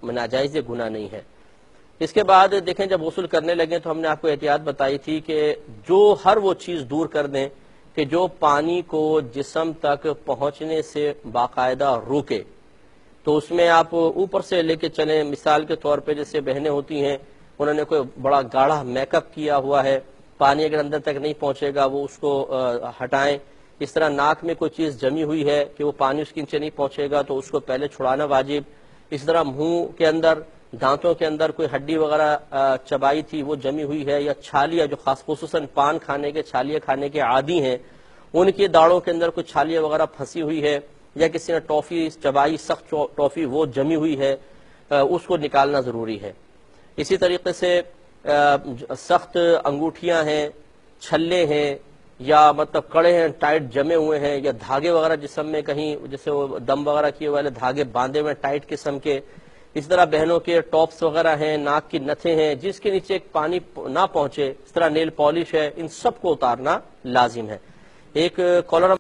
ناجائز گناہ نہیں ہے۔ اس کے بعد دیکھیں جب غسل کرنے لگیں تو ہم نے آپ کو احتیاط بتائی تھی کہ جو ہر وہ چیز دور کر دیں کہ جو پانی کو جسم تک پہنچنے سے باقاعدہ روکے، تو اس میں آپ اوپر سے لے کے چلیں۔ مثال کے طور پہ جیسے بہنیں ہوتی ہیں، انہوں نے کوئی بڑا گاڑھا میک اپ کیا ہوا ہے، پانی اگر اندر تک نہیں پہنچے گا وہ اس کو ہٹائیں۔ اس طرح ناک میں کوئی چیز جمی ہوئی ہے کہ وہ پانی اس کے نیچے نہیں پہنچے گا تو اس کو پہلے چھڑانا واجب۔ اس طرح منہ کے اندر، دانتوں کے اندر کوئی ہڈی وغیرہ چبائی تھی وہ جمی ہوئی ہے، یا چھالیاں جو خصوصاً پان کھانے کے، چھالیاں کھانے کے عادی ہیں، ان کی داڑھوں کے اندر کوئی چھالیاں وغیرہ پھنسی ہوئی ہے، یا کسی نے ٹافی چبائی، سخت ٹافی وہ جمی ہوئی ہے، اس کو نکالنا ضروری ہے۔ اسی طریقے سے سخت انگوٹھیاں ہیں، چھلے ہیں، یا مطلب کڑے ہیں، ٹائٹ جمے ہوئے ہیں، یا دھاگے وغیرہ جسم میں کہیں جیسے وہ دم وغیرہ کیے والے دھاگے باندھے ہوئے ٹائٹ قسم کے، اس طرح بہنوں کے ٹاپس وغیرہ ہیں، ناک کی نتھیں ہیں جس کے نیچے پانی نہ پہنچے، اس طرح نیل پالش ہے، ان سب کو اتارنا لازم ہے۔ ایک کالر